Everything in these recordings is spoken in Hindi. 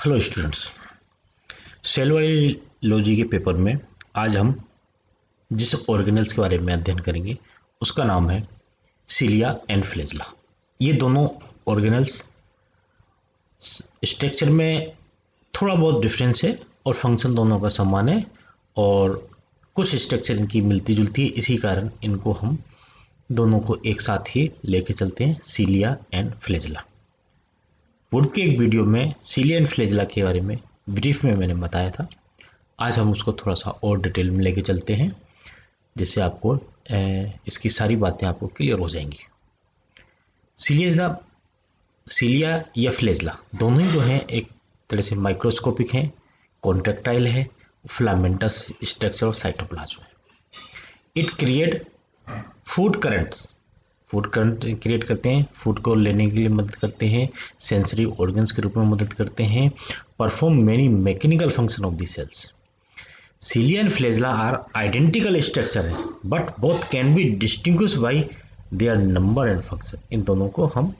हेलो स्टूडेंट्स, सेल बायोलॉजी के पेपर में आज हम जिस ऑर्गेनल्स के बारे में अध्ययन करेंगे उसका नाम है सिलिया एंड फ्लैजेला। ये दोनों ऑर्गेनल्स स्ट्रक्चर में थोड़ा बहुत डिफरेंस है और फंक्शन दोनों का समान है और कुछ स्ट्रक्चर इनकी मिलती जुलती है। इसी कारण इनको हम दोनों को एक साथ ही लेके चलते हैं, सिलिया एंड फ्लैजेला। पूर्व के एक वीडियो में सिलिया एंड फ्लैजेला के बारे में ब्रीफ में मैंने बताया था। आज हम उसको थोड़ा सा और डिटेल में लेके चलते हैं जिससे आपको इसकी सारी बातें आपको क्लियर हो जाएंगी। सिलिया या फ्लैजेला दोनों ही जो हैं एक तरह से माइक्रोस्कोपिक हैं, कॉन्ट्रैक्टाइल है, फिलामेंटस स्ट्रक्चर और साइटोप्लाज्म है। It create food current create करते हैं, फूड को लेने के लिए मदद करते हैं, सेंसरी ऑर्गन्स के रूप में मदद करते हैं, perform many mechanical function of the cells. Cilia and flagella are identical structure है but both can be distinguish by their number and function. इन दोनों को हम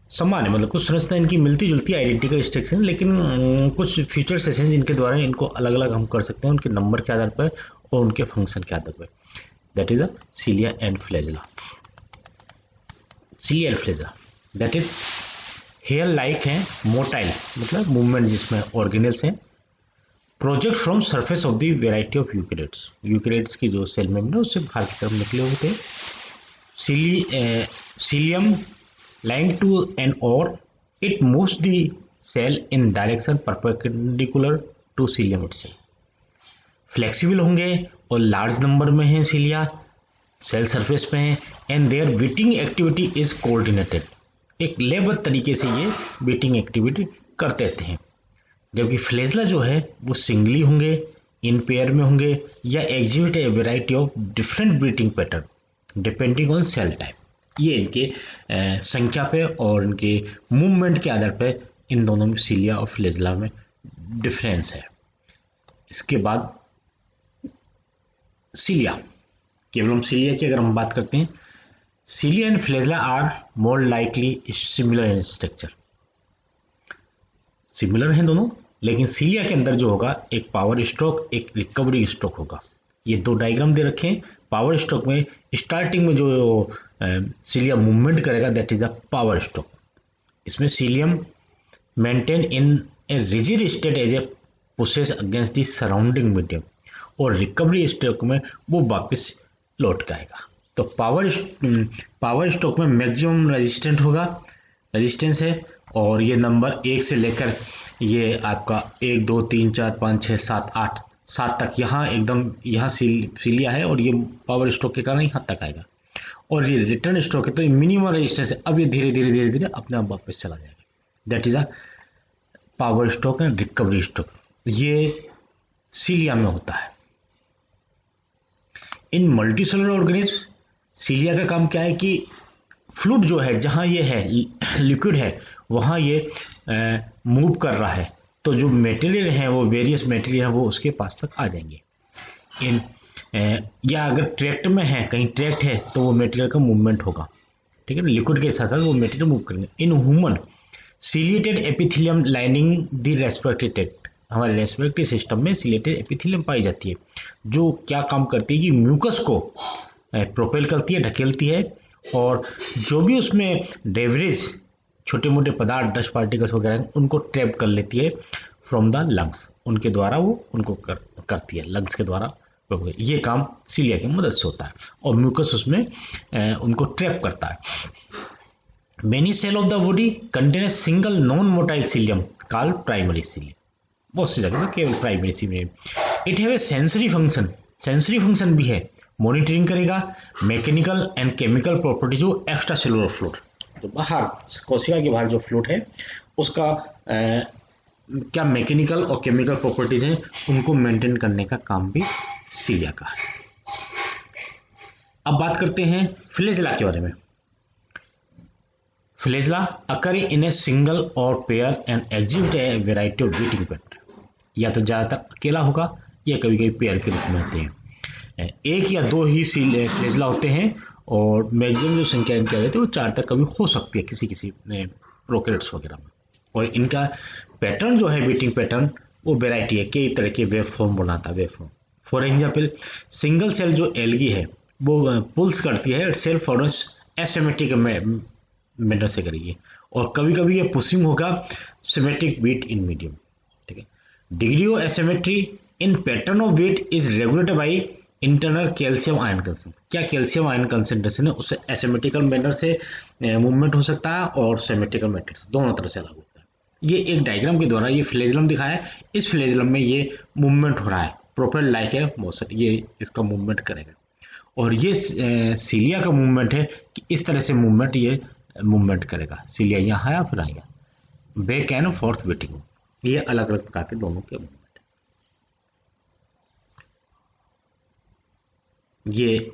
समान है, मतलब कुछ संरचना इनकी मिलती जुलती आइडेंटिकल स्ट्रक्चर, लेकिन कुछ फीचर्स ऐसे हैं जिनके द्वारा इनको अलग अलग हम कर सकते हैं उनके नंबर के आधार पर और उनके फंक्शन के आधार पर। That is the cilia and flagella. Cilia and flagella that is here like है, मोटाइल मतलब मूवमेंट जिसमें ऑर्गेनल्स हैं, project from surface of the variety of eukaryotes की जो सेल मेम्ब्रेन उससे बाहर की तरफ निकले होते हैं। सीलियम लाइंग टू एन और it moves the cell in direction perpendicular to cilium itself. Flexible होंगे और लार्ज नंबर में है सिलिया, सेल सरफेस पे हैं and their beating activity is coordinated. एक लेबद्ध तरीके से ये बीटिंग एक्टिविटी करते रहते हैं। जबकि फ्लैजेला जो है वो सिंगली होंगे, इन पेयर में होंगे या exhibit a variety of different beating pattern depending on sale type. ये इनके संख्या पे और इनके मूवमेंट के आधार पे इन दोनों में सिलिया और फ्लैजेला में डिफरेंस है। इसके बाद सिलिया, केवल हम सिलिया की अगर हम बात करते हैं, cilia and flagella are more likely similar in structure. Similar हैं दोनों, लेकिन सिलिया के अंदर जो होगा एक पावर स्ट्रोक एक रिकवरी स्ट्रोक होगा। ये दो डायग्राम दे रखे हैं। पावर स्ट्रोक में स्टार्टिंग में जो सिलिया मूवमेंट करेगा that is the power stroke. इसमें cilium maintain in a rigid state as a pushes against the surrounding medium और रिकवरी स्ट्रोक में वो वापस लौट के आएगा। तो पावर स्ट्रोक में मैक्सिमम रेजिस्टेंस है और ये नंबर 1 से लेकर ये आपका 1 2 3 4 5 6 7 8 7 तक यहाँ सिलिया है और ये पावर स्ट्रोक के कारण यहाँ तक आएगा। और ये रिटर्न स्ट्रोक है तो ये मिनिमम रेजिस्टेंस है, अब ये धीरे धीरे अपने आप वापस चला जाएगा। That is a power stroke and recovery stroke. ये सिलिया में होता है। इन मल्टीसेलुलर ऑर्गेनिज्म सिलिया का काम क्या है कि फ्लूइड जो है जहां ये है लिक्विड है वहां ये मूव कर रहा है, तो जो मटेरियल है वो वेरियस मटेरियल है वो उसके पास तक आ जाएंगे। या अगर ट्रैक्ट में है, कहीं ट्रैक्ट है तो वो मटेरियल का मूवमेंट होगा, ठीक है ना, लिक्विड के साथ साथ वो मटेरियल मूव करेंगे। In human ciliated epithelium lining the respiratory tract. हमारे रेस्पिरेटरी सिस्टम में सिलिएटेड एपिथेलियम पाई जाती है जो क्या काम करती है कि म्यूकस को प्रोपेल करती है, ढकेलती है और जो भी उसमें डेब्रिस छोटे मोटे पदार्थ डस्ट पार्टिकल्स वगैरह उनको ट्रैप कर लेती है फ्रॉम द लंग्स। उनके द्वारा वो उनको करती है, लंग्स के द्वारा। ये काम सिलिया की मदद से होता है और म्यूकस उसमें उनको ट्रैप करता है। Many cell of the body contain single non motile cilium called primary cilium. बहुत सी जगह केवल primary cilium. It have a sensory function भी है, मॉनिटरिंग करेगा मैकेनिकल एंड केमिकल प्रॉपर्टी जो एक्स्ट्रा सेलुलर फ्लूइड, तो बाहर कोशिका के बाहर जो फ्लूइड है उसका क्या मैकेनिकल और केमिकल प्रॉपर्टीज हैं उनको मेंटेन करने का काम भी सिलिया का है। अब बात करते हैं फ्लैजेला के बारे में। Flagella occur in a single और pair and exhibit a variety of beating pattern. या तो ज्यादातर अकेला होगा या कभी कभी पेयर के रूप में होते हैं। एक या दो ही फ्लैजेला होते हैं और मैक्सिमम जो संख्या इनकी रहती है वो 4 तक कभी हो सकती है किसी प्रोकैरियोट्स वगैरह में। और इनका पैटर्न जो है बीटिंग पैटर्न वो वेराइटी है, कई तरह के वेव फॉर्म बनाता है wave form. For example single cell जो एल्गी है वो पुल्स करती है itself for asymmetric manner से करेगी, और कभी कभी ये पुशिंग होगा सिमेट्रिक बीट इन मीडियम। ठीक है, degree of asymmetry in pattern of beat is regulated by internal calcium ion concentration. क्या कैल्शियम आयन कंसेंट्रेशन है उससे एसिमेट्रिकल मैनर से मूवमेंट हो सकता है और सिमेट्रिकल मैनर से, दोनों तरह से अलग होता है। ये एक डायग्राम के द्वारा ये फ्लेजलम दिखाया है, इस फ्लेजलम में ये मूवमेंट हो रहा है प्रोपेल लाइक है मोशन, ये इसका मूवमेंट करेगा। और ये सीलिया का मूवमेंट है कि इस तरह से मूवमेंट ये मूवमेंट करेगा, सीलिया यहाँ आया फिर आएगा, बैक एंड फोर्थ बीटिंग, ये अलग अलग प्रकार के दोनों के मूवमेंट। ये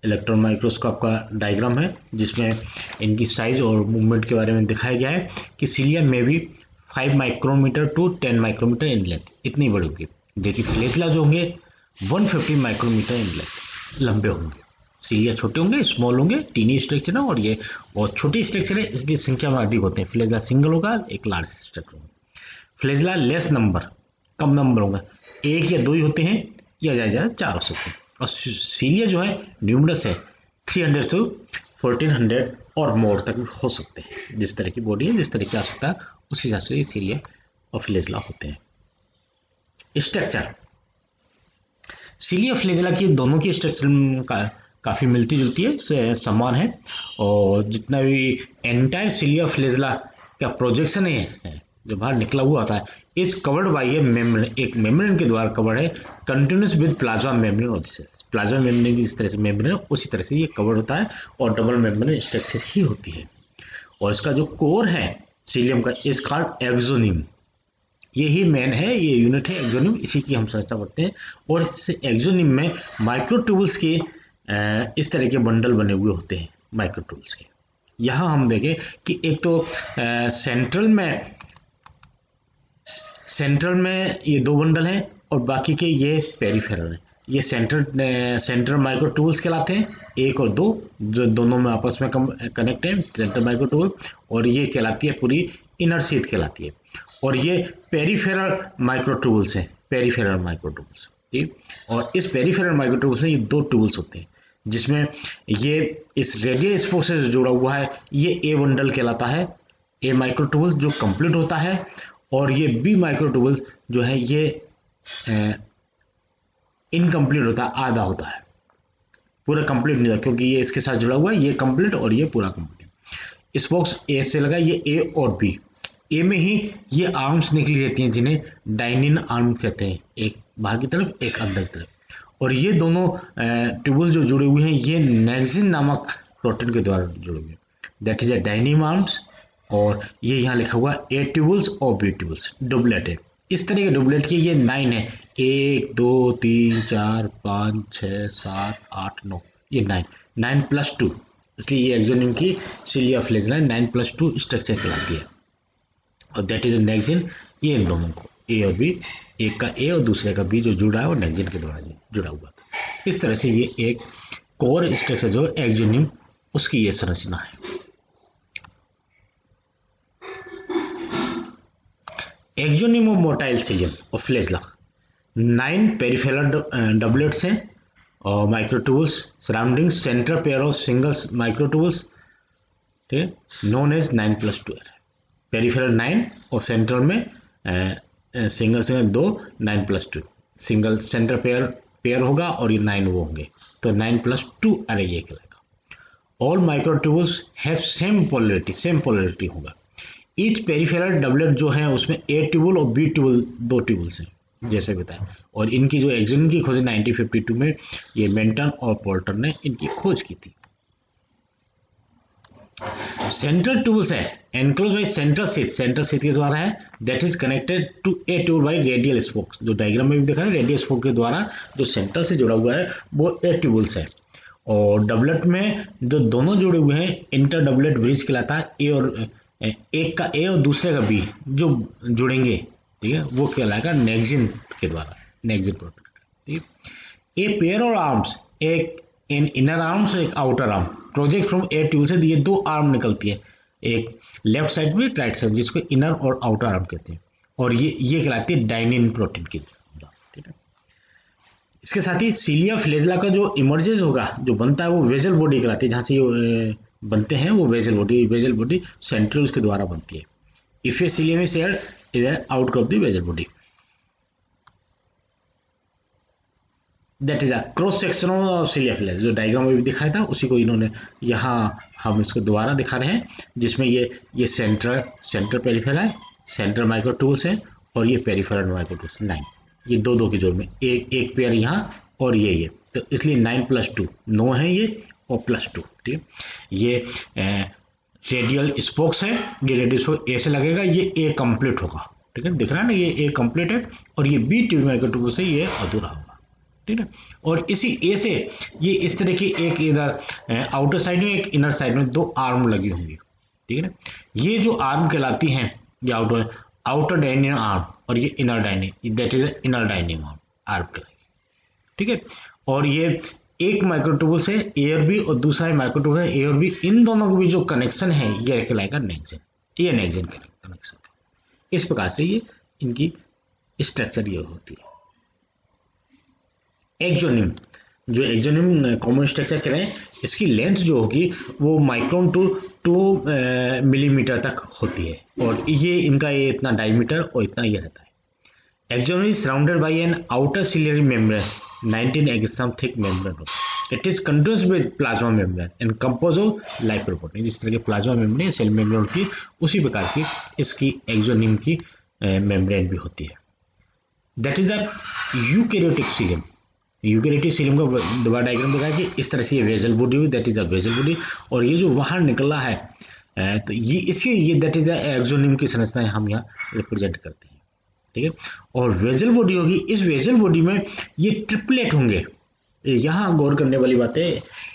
इलेक्ट्रॉन माइक्रोस्कोप का डायग्राम है जिसमें इनकी साइज और मूवमेंट के बारे में दिखाया गया है कि सीलिया में भी 5 micrometre to 10 micrometre in length, इतनी बड़ी होगी, जबकि फ्लेजला जो होंगे 150 माइक्रोमीटर इन लेंथ, लंबे होंगे। सीलिया छोटे होंगे, स्मॉल होंगे, टीनी स्ट्रक्चर है और ये बहुत छोटी स्ट्रक्चर है, इसलिए संख्या में अधिक होते हैं। फ्लेजला सिंगल होगा, एक लार्ज स्ट्रक्चर होगा। फ्लेजला लेस नंबर, कम नंबर होगा, एक या दो ही होते हैं या ज़्यादा 4 हो सकते हैं। और सीलिया जो है न्यूमरस है, 300 to 1400 और मोर तक हो सकते हैं। जिस तरह की बॉडी है, जिस तरह की आवश्यकता है, उस हिसाब से सीलिया और फ्लेजला होते हैं। स्ट्रक्चर सीलिया फ्लेजला की दोनों की स्ट्रक्चर काफ़ी मिलती जुलती है, समान है, और जितना भी एंटायर सीलिया फ्लेजला का प्रोजेक्शन है जो बाहर निकला हुआ होता है, is covered by a membrane, एक मेम्ब्रेन के द्वारा कवर्ड है continuous with plasma membrane of the cells. Plasma membrane की इस तरह से मेम्ब्रेन उसी तरह से ये कवर्ड होता है और डबल मेम्ब्रेन स्ट्रक्चर ही होती है। और इसका जो कोर है सीलियम का इस कॉल्ड एक्सोनिम, यही मेन है, ये यूनिट है एक्सोनिम, इसी की हम चर्चा करते हैं। और इस एक्सोनिम में माइक्रोट्यूबुल्स के इस तरह के बंडल बने हुए होते हैं माइक्रोट्यूबुल्स के। यहाँ हम देखें कि एक तो सेंट्रल में ये 2 बंडल हैं और बाकी के ये पेरिफेरल हैं। ये सेंट्रल माइक्रोट्यूबुल्स कहलाते हैं, 1 और 2, जो दोनों में आपस में कनेक्ट है सेंट्रल माइक्रोट्यूबुल, और ये कहलाती है पूरी इनर शीथ कहलाती है। और ये पेरिफेरल माइक्रोट्यूबुल्स हैं, पेरिफेरल माइक्रोट्यूबुल्स, ठीक। और इस पेरिफेरल माइक्रोट्यूबुल्स में ये 2 ट्यूबुल्स होते हैं जिसमें ये इस रेडियल स्पोक से जुड़ा हुआ है, ये ए बंडल कहलाता है, ए माइक्रोट्यूबुल जो कंप्लीट होता है, और ये बी माइक्रोट्यूबुल जो है ये इनकम्प्लीट होता है, आधा होता है, पूरा कंप्लीट नहीं होता, क्योंकि ये इसके साथ जुड़ा हुआ है, ये कंप्लीट और ये पूरा कंप्लीट। स्पोक्स ए से लगा, ये ए और बी, ए में ही ये आर्म्स निकली रहती हैं जिन्हें डाइनिन आर्म कहते हैं, एक बाहर की तरफ एक अंदर की तरफ। और ये दोनों ट्यूबुल जो जुड़े हुए हैं ये नेक्सिन नामक प्रोटीन के द्वारा जुड़े हुए हैं, दैट इज ए डाइनिम आर्म्स। और ये यहाँ लिखा हुआ ए ट्यूबुल्स और बी ट्यूबुल्स, डुबलेट है। इस तरह के डुबलेट के ये 9 है, 1 2 3 4 5 6 7 8 9, ये 9 + 2, इसलिए ये एक्सोनिम की सीलिया फ्लेजला 9 + 2 स्ट्रक्चर कहलाती है। और दैट इज नेक्सिन, ये इन दोनों को ए और बी, एक का ए और दूसरे का बी जो जुड़ा है और नेक्सिन के द्वारा जुड़ा हुआ था। इस तरह से ये एक कोर स्ट्रक्चर जो एक्सोनिम उसकी ये संरचना है। एक्सोनिम ऑफ मोटाइल सीलियम और फ्लेजला 9 पेरिफेरल डबलेट्स हैं और microtubules surrounding central pair of singles microtubules, ठीक है, नोन एज 9 + 2 है। पेरिफेरल 9 और सेंट्रल में सिंगल 2, 9 + 2, सिंगल सेंटर पेयर होगा और ये 9 वो होंगे, तो 9 + 2 अरे ये कहलाएगा। All microtubules have same polarity होगा। ईच पेरिफेरल डबलेट जो है उसमें ए ट्यूबुल और बी ट्यूबुल 2 ट्यूबुल्स हैं जैसे बताया। और इनकी जो एक्सोनिम की खोज 1952 में ये मेंटन और पोल्टर ने इनकी खोज की थी। सेंट्रल ट्यूबुल्स है एनक्लोज बाई सेंट्रल शीथ के द्वारा है, that is connected to a tubule by radial spoke, जो डायग्राम में भी देखा है रेडियल स्पोक के द्वारा जो सेंटर से जुड़ा हुआ है वो ए ट्यूबुल्स है। और डबलेट में जो दोनों जुड़े हुए हैं इंटर डबलेट ब्रिज कहलाता है, ए और एक का ए और दूसरे का बी जो जुड़ेंगे, ठीक है, वो कहलाएगा नेक्सिन के द्वारा, नेक्सिन प्रोटीन। ए पेयर और आर्म्स, एक इन इनर आर्म्स एक outer arm project from A tube से, ये 2 आर्म निकलती है, एक लेफ्ट साइड में, राइट साइड, जिसको इनर और आउटर आर्म कहते हैं, और ये कहलाती है डाइनिन प्रोटीन की, ठीक है। इसके साथ ही सीलिया फ्लेजला का जो इमर्जेस होगा, जो बनता है, वो वेजल बॉडी कहलाती है। जहाँ से ये बनते हैं वो वेजल बॉडी सेंट्रियोल्स के द्वारा बनती है। If a cilium is sheared is an outcrop the basal body, that is a cross section of cilia flagella, जो डायग्राम में भी दिखाया था उसी को इन्होंने यहाँ हम इसको दोबारा दिखा रहे हैं, जिसमें ये सेंटर पेरिफेरल है, सेंटर माइक्रोट्यूब्यूल्स है, और ये पेरिफेरल माइक्रोट्यूब्यूल्स 9, ये दो के जोड़ में एक पेयर यहाँ और ये, तो इसलिए 9+2 9 है ये, और +2, ठीक है। ये रेडियल स्पोक्स है, ये रेडियल स्पोक ए से लगेगा, ये ए कंप्लीट होगा, ठीक है, दिख रहा है ना, ये ए कंप्लीट है, और ये बी ट्यूब माइक्रोट्यूब्यूल से ये अधूरा होगा, ठीक है। और इसी ए से ये इस तरह की एक इधर आउटर साइड में, एक इनर साइड में 2 आर्म लगी होंगी, ठीक है ना। ये जो आर्म कहलाती हैं, ये आउटर डाइनिंग आर्म, और ये inner dynein, that is inner dynein arm कहलाएगी, ठीक है। और ये एक माइक्रोट्यूब्यूल से ए और बी, और दूसरा माइक्रोट्यूब्यूल से ए और बी, इन दोनों के बीच जो कनेक्शन है ये कहलाएगा नेक्सन, ये नेक्सन कनेक्शन। इस प्रकार से ये इनकी स्ट्रक्चर ये होती है। एक्सोनिम, जो एक्सोनिम कॉमन स्ट्रक्चर कह रहे हैं, इसकी लेंथ जो होगी वो माइक्रोन टू मिलीमीटर तक होती है, और ये इनका ये इतना डायमीटर और इतना ये रहता है। Axoneme is surrounded by an outer ciliary membrane 19 angstrom thick membrane. It is continuous with plasma membrane and compose of lipoprotein. जिस तरह के प्लाज्मा मेम्ब्रेन सेल मेम्ब्रेन होती है, उसी प्रकार की इसकी एक्सोनिम की मेम्ब्रेन भी होती है। That is the eukaryotic cilium. Eukaryotic cilium का दोबारा डायग्राम दिखाया कि इस तरह से ये वेजल बॉडी हुई, that is the basal body, और ये जो बाहर निकला है तो ये इसके ये दैट इज द एक्सोनिम की संरचना हम यहाँ रिप्रेजेंट करते हैं, ठीक है। और वेजल बॉडी होगी, इस वेजल बॉडी में ये ट्रिपलेट होंगे। यहाँ गौर करने वाली बात है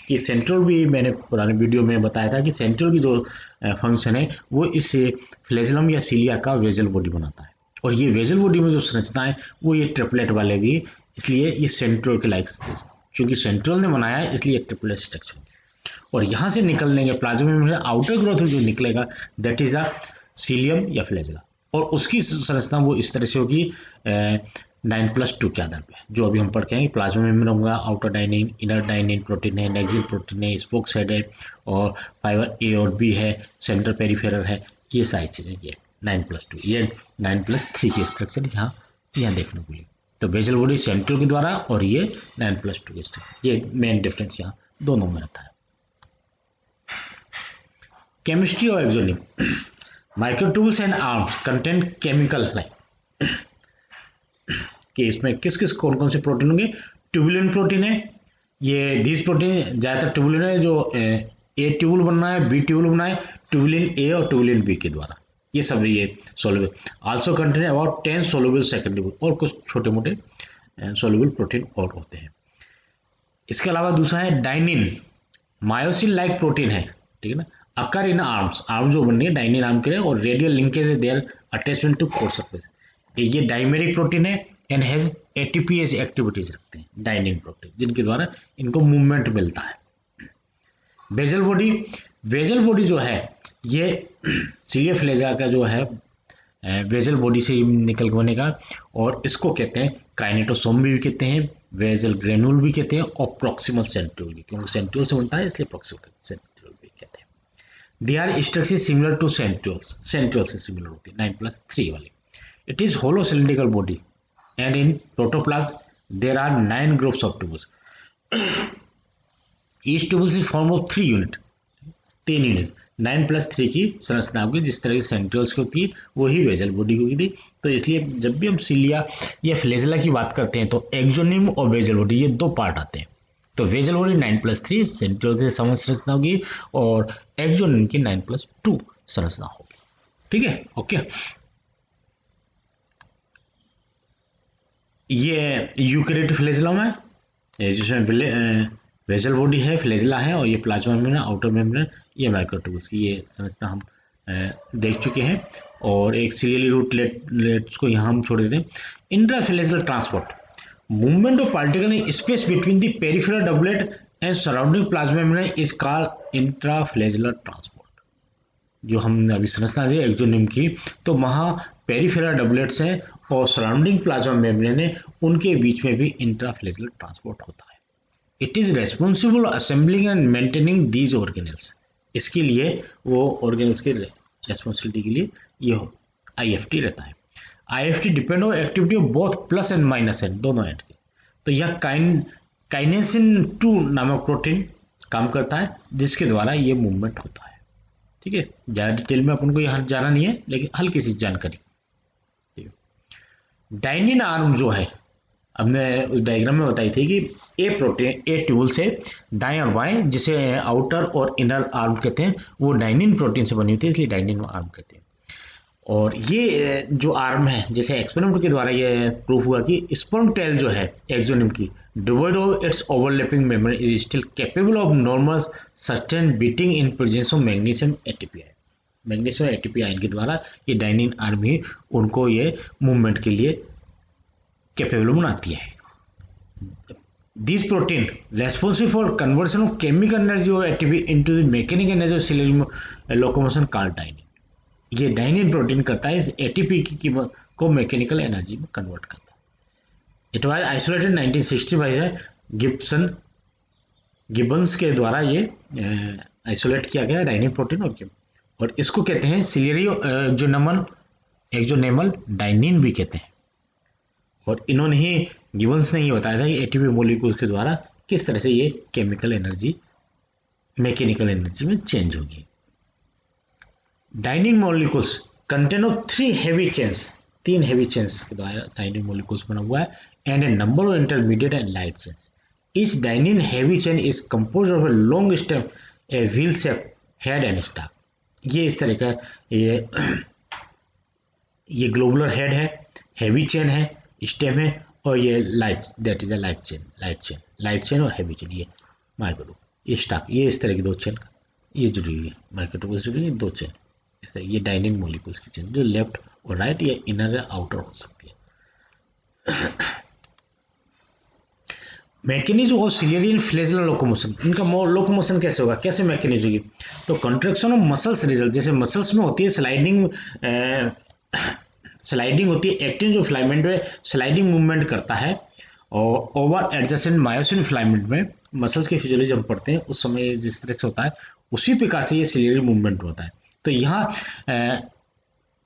कि सेंट्रोल भी मैंने पुराने वीडियो में बताया था कि सेंट्रोल की जो फंक्शन है वो इस फ्लैजेलम या सीलिया का वेजल बॉडी बनाता है, और ये वेजल बॉडी में जो संरचना है वो ये ट्रिपलेट वाले की, इसलिए ये सेंट्रोल के लाइक, क्योंकि सेंट्रोल ने बनाया है इसलिए ट्रिपलेट स्ट्रक्चर। और यहाँ से निकलने के प्लाज्मा में आउटर ग्रोथ जो निकलेगा दैट इज अ सीलियम या फ्लैजेला, और उसकी संरचना वो इस तरह से होगी 9+2 के आधार पे, जो अभी हम पढ़ के आएंगे। प्लाज्मा मेम्ब्रेन होगा, outer dynein, inner dynein protein है, नेक्सिल प्रोटीन है, स्पोक साइड है, और फाइबर ए और बी है, सेंटर पेरिफेरल है, ये सारी चीजें ये 9+2, ये 9+3 की स्ट्रक्चर यहाँ देखने को मिली। तो वेजल बॉडी सेंट्रल के द्वारा, और ये 9+2 के स्ट्रक्चर, ये मेन डिफरेंस यहाँ दोनों में रहता है। केमिस्ट्री और exonym. Microtubules and arms contain chemical like, कि इसमें किस कौन से प्रोटीन होंगे। ट्यूबुलिन प्रोटीन है, ये दीज प्रोटीन ज्यादातर ट्यूबुलिन है, जो ए ट्यूबुल बनना है, बी ट्यूबुल बनना है, ट्यूबुलिन ए और ट्यूबुलिन बी के द्वारा, ये सब ये soluble. Also contain about 10 soluble secondary, और कुछ छोटे मोटे सोलुबल प्रोटीन और होते हैं। इसके अलावा दूसरा है डाइनिन, मायोसिन लाइक प्रोटीन है, ठीक है ना। अकर इन आर्म्स, आर्म जो बननी है डाइनिन आर्म के लिए, और रेडियल लिंकेज है their attachment to core surface. ये डाइमेरिक प्रोटीन है एंड हैज एटीपीएस एक्टिविटीज रखते हैं, डाइनिन प्रोटीन, जिनके द्वारा इनको मूवमेंट मिलता है। वेजल बॉडी जो है ये सीलिया फ्लेजा का जो है वेजल बॉडी से निकल के बनेगा, और इसको कहते हैं काइनेटोसोम भी कहते हैं, वेजल ग्रेनुल भी कहते हैं, और प्रॉक्सिमल सेंट्रियोल भी, क्योंकि सेंट्रियोल से बनता है इसलिए प्रॉक्सिमल सेंट्रियोल भी कहते हैं। They are structure similar to centriole से सिमिलर होती है 9+3 वाली। It is hollow cylindrical body and in protoplasm there are 9 groups of tubules. Each tubule is formed of 3 units, 3 unit, 9+3 की संरचना होगी, जिस तरह की सेंट्रियोल्स की होती है वही वेजल बॉडी होगी थी। तो इसलिए जब भी हम सीलिया या फ्लेजेला की बात करते हैं तो एक्सोनिम और वेजल बॉडी ये 2 पार्ट आते हैं। तो वेजल बॉडी 9+3 सेंट्रियोल की समान संरचना होगी, और एक्सोनिम की 9+2 संरचना होगी, ठीक है, ओके। ये यूकैरियोटिक फ्लैजेलम है, जिसमें वेजल बॉडी है, फ्लैजेला है, और ये प्लाज्मा मेम्ब्रेन, आउटर मेम्ब्रेन, ये माइक्रोट्यूब्यूल्स की ये संरचना हम देख चुके हैं। और एक सीरियली रूटलेट्स को यहाँ हम छोड़ देते हैं। Intraflagellar transport, movement of particle in space between the peripheral doublet and surrounding plasma membrane is called intraflagellar transport. जो हमने अभी संरचना दी एक्सोनिम की, तो वहाँ पेरिफेरल डबलेट्स हैं और सराउंडिंग प्लाज्मा मेम्ब्रेन है, उनके बीच में भी इंट्राफ्लेजल ट्रांसपोर्ट होता है। It is responsible assembling and maintaining these organelles. इसके लिए वो ऑर्गेनल्स के रेस्पॉन्सिबिलिटी के लिए ये आईएफटी रहता है। IFT depend on activity of both plus and minus and दोनों एंड के। तो यह काइनेसिन 2 नामक प्रोटीन काम करता है जिसके द्वारा ये मूवमेंट होता है। ठीक है, ज़्यादा डिटेल में अपन को यहाँ जाना नहीं है, लेकिन हल्की सी जानकारी। डाइनिन आर्म जो है, हमने उस डायग्राम में बताई थी कि ए प्रोटीन ए ट्यूबुल से दाएं और बाएं, जिसे आउटर और इनर आर्म कहते हैं, वो डाइनिन प्रोटीन से बनी होती है, इसलिए डाइनिन आर्म कहते हैं। और ये जो आर्म है, जैसे एक्सपेरिमेंट के द्वारा ये प्रूफ हुआ कि स्पर्म टेल जो है एक्सोनिम की, devoid of its overlapping membrane, is still capable of normal sustain beating in presence of magnesium ATP. Magnesium ATP के द्वारा ये डाइनिन आर्म ही उनको ये मूवमेंट के लिए कैपेबल बनाती है। These protein responsible for conversion of chemical energy of ATP into the mechanical energy of cellular locomotion called dynin। ये डाइनिन प्रोटीन करता है इस एटीपी की कीमत को मैकेनिकल एनर्जी में कन्वर्ट करता है। इट वाज आइसोलेटेड 1965 है, गिब्बन्स के द्वारा ये आइसोलेट किया गया डाइनिन प्रोटीन और इसको कहते हैं सिलियरी एक्सोनेमल डाइनिन भी कहते हैं। और इन्होंने ही गिब्बन्स ने ये बताया था कि एटीपी मॉलिक्यूल्स के द्वारा किस तरह से ये केमिकल एनर्जी मैकेनिकल एनर्जी में चेंज होगी। Dynein molecules contain of 3 heavy chains, 3 heavy chains के द्वारा डाइनिन मॉलिक्यूल्स बना हुआ है, and A number of intermediate and light chains. Each dynein heavy chain is composed of a long stem, a wheel shape head and stock. ये इस तरह का ये ग्लोबुलर हेड है, हेवी चेन है, स्टेम है, और ये light, that is a light chain और हेवी चेन, ये माइक्रोट्यूब, ये स्टाक, ये इस तरह की 2 चेन ये जुड़ी हुई है, माइक्रोट्यूब जुड़ी हुई है 2 चेन इस तरह। ये डाइनिन मॉलिक्यूल्स की चेन जो लेफ्ट और राइट या इनर या आउटर हो सकती है। Mechanism of ciliary Flagyl locomotion, इनका लोकोमोशन कैसे होगा, कैसे मैकेनिज्म होगी? तो कंट्रैक्शन ऑफ मसल्स रिजल्ट, जैसे मसल्स में होती है स्लाइडिंग होती है, एक्टिन जो फिलामेंट में स्लाइडिंग मूवमेंट करता है, और ओवर एडजेसेंट मायोसिन फिलामेंट में मसल्स के फिजियोलॉजी हम पढ़ते हैं उस समय जिस तरह से होता है, उसी प्रकार से ये सिलियरी मूवमेंट होता है। तो यहाँ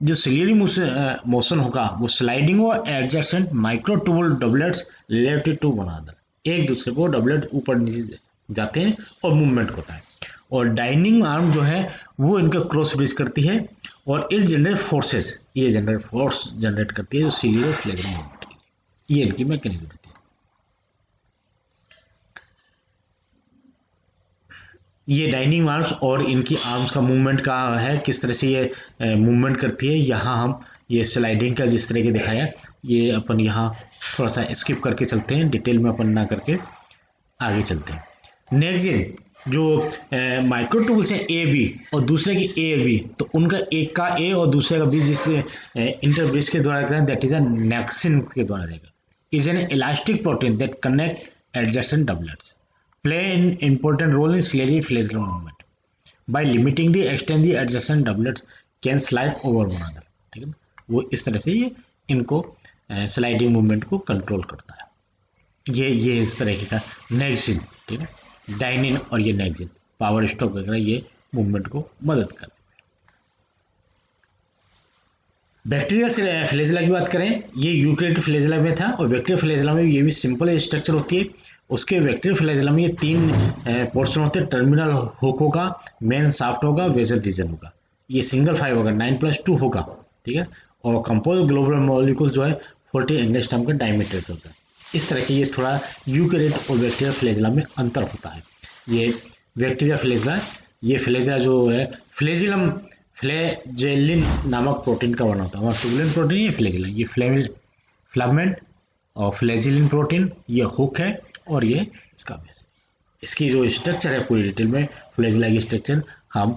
जो सिलियरी मोशन होगा वो स्लाइडिंग और adjacent microtubule doublets related to one another, एक दूसरे को डबलेट ऊपर नीचे जाते हैं और मूवमेंट होता है। और डाइनिंग आर्म जो है वो इनका क्रॉस ब्रिज करती है और इट जनरेट फोर्सेस, ये जनरेट फोर्स जनरेट करती है जो सिलियरी फ्लेजल मूवमेंट की, ये इनकी मैकेनिज्म रहती है। ये डाइनिंग आर्म्स और इनकी आर्म्स का मूवमेंट का है, किस तरह से ये मूवमेंट करती है। यहाँ हम ये स्लाइडिंग का जिस तरह के दिखाया, ये अपन यहाँ थोड़ा सा स्किप करके चलते हैं, डिटेल में अपन ना करके आगे चलते हैं। नेक्स्ट जो माइक्रोट्यूबुल्स हैं ए बी और दूसरे की ए बी, तो उनका एक का ए और दूसरे का बी जिससे इंटरब्रिज के द्वारा करें, दैट इज अ नेक्सिन के द्वारा देगा, is an elastic protein that connect adjacent doublets, play an important role in ciliary flagellum movement by limiting the extent the adjacent doublets can slide over one another। ठीक है ना, वो इस तरह से ये इनको स्लाइडिंग मूवमेंट को कंट्रोल करता है। ये इस तरह का नेक्सिन, ठीक है, डाइनिन और ये नेक्सिन पावर स्टॉक वगैरह ये मूवमेंट को मदद करते हैं। बैक्टीरियल फ्लेजेला की बात करें, ये यूकैरियोटिक फ्लेजेला में था, और बैक्टीरियल फ्लेजेला में ये भी सिंपल स्ट्रक्चर होती है। उसके बैक्टीरियल फ्लेजेला में ये 3 पोर्शन होते हैं, टर्मिनल हुक होगा, मेन शाफ्ट होगा, वेजल रीजन होगा। ये सिंगल 5 होगा, 9+2 होगा, ठीक है, और कंपोज ग्लोबुलर मॉलिक्यूल जो है 40 एंगस्ट्रॉम का डायमीटर होता है। इस तरह के ये थोड़ा यूकैरियोट और बैक्टीरियल फ्लेजेला में अंतर होता है। ये बैक्टीरिया फ्लेजेला, ये फ्लेजेला जो है फ्लेजेलिन नामक प्रोटीन का बना होता है, ट्यूबुलिन प्रोटीन ये फ्लेजेला, ये फ्लामेंट और फ्लेजिलिन प्रोटीन, ये हुक है और ये इसका बेस। इसकी जो स्ट्रक्चर है पूरी डिटेल में फ्लेजेला की स्ट्रक्चर हम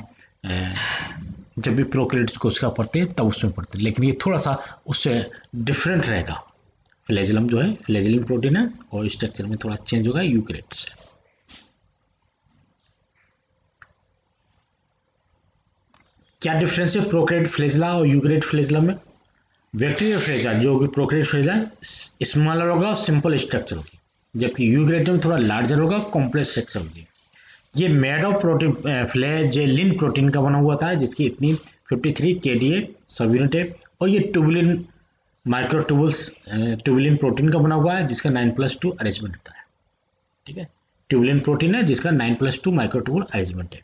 जब भी प्रोकैरियोटिक कोशिका पढ़ते हैं तब उसमें पढ़ते हैं, लेकिन ये थोड़ा सा उससे डिफरेंट रहेगा। फ्लेजिलम जो है फ्लेजिलिन प्रोटीन है और स्ट्रक्चर में थोड़ा चेंज होगा यूकैरियोट से। क्या डिफरेंस है प्रोकैरियोट फ्लैजेला और यूकैरियोट फ्लैजेला में? बैक्टीरियल फ्लैजेला जो कि प्रोकैरियोट फ्लैजेला स्मॉलर होगा और सिंपल स्ट्रक्चर होगी, जबकि यूकैरियोट में थोड़ा लार्जर होगा, कॉम्प्लेक्स स्ट्रक्चर होगी। ये मेड ऑफ प्रोटीन फ्लैजेलिन प्रोटीन का बना हुआ था, जिसकी इतनी 53 kDa सब यूनिट है, और ये ट्यूबुलिन माइक्रोट्यूबुल्स ट्यूबुलिन प्रोटीन का बना हुआ है, जिसका 9+2 अरेंजमेंट होता है। ठीक है, ट्यूबुलिन प्रोटीन है जिसका 9+2 माइक्रोट्यूबुल अरेंजमेंट है।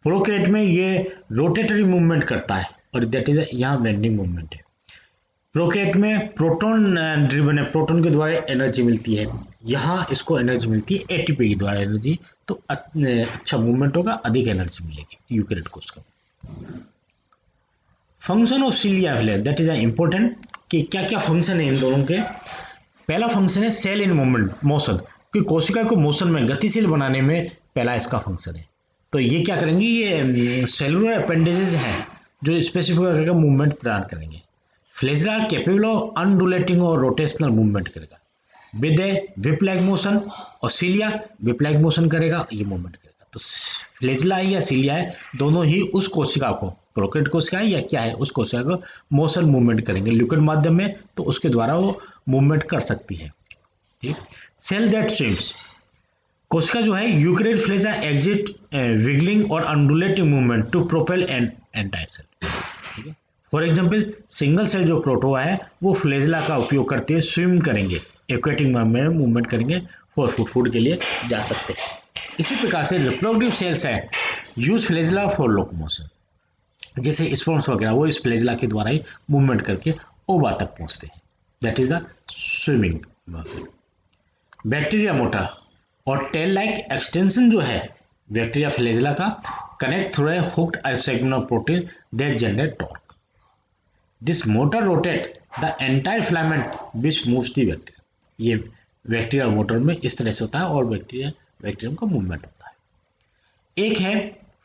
प्रोकैरियोट में ये रोटेटरी मूवमेंट करता है और दैट इज यहाँ बेंडिंग मूवमेंट है। प्रोकैरियोट में प्रोटॉन ड्रिवन है, प्रोटॉन के द्वारा एनर्जी मिलती है, यहाँ इसको एनर्जी मिलती है एटीपी के द्वारा एनर्जी, तो अच्छा मूवमेंट होगा, अधिक एनर्जी मिलेगी यूकैरियोट को उसका। Function of cilia fledge that is important कि क्या क्या फंक्शन है इन दोनों के। पहला फंक्शन है सेल इन मूवमेंट मोशन, कि कोशिका को मोशन में गतिशील बनाने में पहला इसका फंक्शन है। तो ये क्या करेंगे, ये सेलुलर अपेंडेजेस हैं जो स्पेसिफिक मूवमेंट प्रदान करेंगे। फ्लैजेला कैपेबल ऑफ अनडुलेटिंग और रोटेशनल मूवमेंट करेगा with a whip like motion, और सिलिया विप लाइक मोशन करेगा, ये मूवमेंट करेगा। तो फ्लैजेला या सिलिया है, दोनों ही उस कोशिका को, प्रोकैरियोट कोशिका या क्या है, उस कोशिका को मोशन मूवमेंट करेंगे लिक्विड माध्यम में, तो उसके द्वारा वो मूवमेंट कर सकती है। ठीक, सेल दैट स्विम्स, कोशिका जो है यूकैरियोट फ्लैजेला एग्जिट विगलिंग और undulating movement to propel and entire cell. ठीक है, फॉर एग्जाम्पल सिंगल सेल जो प्रोटोआ है वो फ्लैजेला का उपयोग करते हुए स्विम करेंगे, एक्वेटिक में मूवमेंट करेंगे, फॉर फूड के लिए जा सकते हैं। इसी प्रकार से रिप्रोडक्टिव सेल्स है यूज फ्लैजेला फॉर लोकोमोशन, जैसे स्पर्म्स वगैरह वो इस फ्लैजेला के द्वारा ही मूवमेंट करके ओवा तक पहुंचते हैं, that is the swimming. Bacteria motor और टेल लाइक एक्सटेंशन जो है बैक्टीरिया फ्लैजेला का connect through a hooked segment of protein that generate torque. This motor rotate the entire filament which moves the bacteria. ये बैक्टीरिया मोटर में इस तरह से होता है और बैक्टीरियम का मूवमेंट होता है। एक है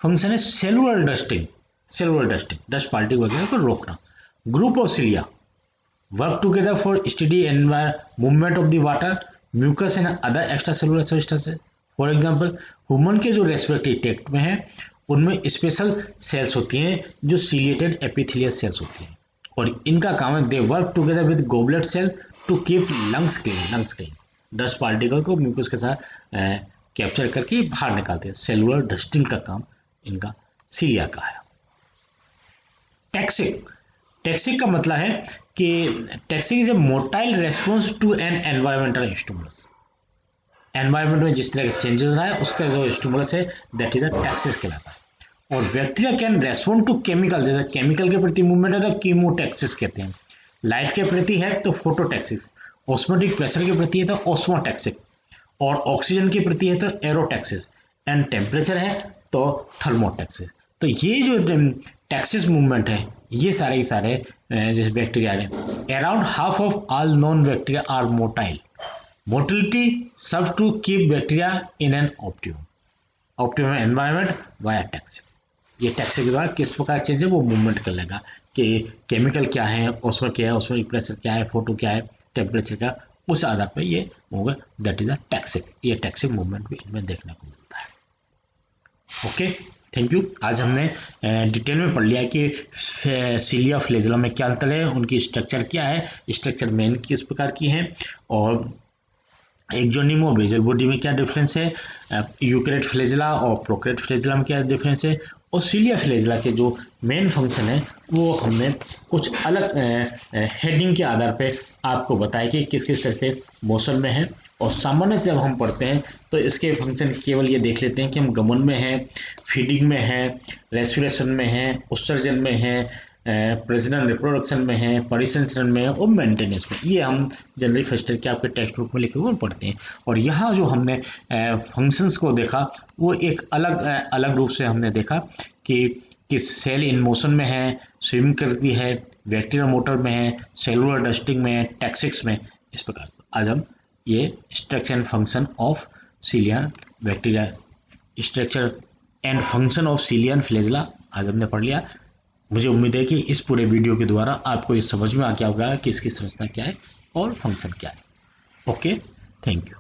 फंक्शन है सेलुलर डस्टिंग, डस्ट पार्टिकल वगैरह को रोकना। Group of cilia work together for study movement of the water, mucus and other extra cellular substances. For example human के जो रेस्पिरेटरी ट्रैक्ट में है उनमें स्पेशल सेल्स होती हैं जो सिलिएटेड एपिथेलियल सेल्स होती हैं, और इनका काम है they work together with goblet cell to keep lungs clean. Dust particle को म्यूकस के साथ कैप्चर करके बाहर निकालते हैं। सेलुलर डस्टिंग का काम इनका सिलिया का है। टैक्सिक का मतलब है कि taxic is a motile response to an environmental stimulus. Environment में जिस तरह के चेंजेस रहा है उसका जो स्टिमुलस है दैट इज अ टैक्सिस कहलाता है। और bacteria can respond to chemical, जैसे केमिकल के प्रति मूवमेंट है तो कीमोटैक्सिस कहते हैं, लाइट के प्रति है तो फोटोटैक्सिस, ऑस्मोटिक प्रेशर के प्रति है तो ऑस्मोटैक्सिक, और ऑक्सीजन के प्रति है तो एरोटैक्सिस, एंड टेम्परेचर है तो थर्मोटैक्सिस। तो ये जो टैक्सिस मूवमेंट है ये सारे के सारे जैसे बैक्टीरिया है, around half of all non bacteria are motile. Motility serve to keep bacteria in an optimum environment via taxic. ये टैक्सिक के द्वारा किस प्रकार चेंज है वो मूवमेंट कर लेगा कि केमिकल क्या है, ऑस्मो क्या है, ऑस्मोटिक प्रेशर क्या है, फोटो क्या है, टेम्परेचर क्या, उस आधार पर ये होगा, दैट इज अ टैक्सिक। ये टैक्सिक मूवमेंट भी इनमें देखने को मिलता है। Okay, thank you. आज हमने डिटेल में पढ़ लिया कि सिलिया फ्लैजेला में क्या अंतर है, उनकी स्ट्रक्चर क्या है, स्ट्रक्चर मेन किस प्रकार की है, और एक्सोनिम और बेसल बॉडी में क्या डिफरेंस है, यूकैरियोट फ्लैजेला और प्रोकैरियोट फ्लैजेला में क्या डिफरेंस है, और सिलिया फ्लैजेला के जो मेन फंक्शन है वो हमने कुछ अलग हेडिंग के आधार पे आपको बताया कि किस किस तरह से मोशन में है। और सामान्य जब हम पढ़ते हैं तो इसके फंक्शन केवल ये देख लेते हैं कि हम गमन में हैं, फीडिंग में हैं, रेस्पिरेशन में हैं, उत्सर्जन में हैं, प्रजनन रिप्रोडक्शन में है, परिसंचरण में है और मेंटेनेंस में। ये हम जनरली फर्स्ट ईयर के आपके टेक्स्ट बुक में लिखे हुए पढ़ते हैं। और यहाँ जो हमने फंक्शंस को देखा वो एक अलग रूप से हमने देखा कि सेल इन मोशन में है, स्विम करती है, बैक्टीरिया मोटर में है, सेलुलर डस्टिंग में है, टैक्सिक्स में, इस प्रकार से आज हम ये structure and function of cilia and bacteria, structure and function of cilia and flagella आज हमने पढ़ लिया। मुझे उम्मीद है कि इस पूरे वीडियो के द्वारा आपको ये समझ में आ गया होगा कि इसकी संरचना क्या है और फंक्शन क्या है। Okay, thank you.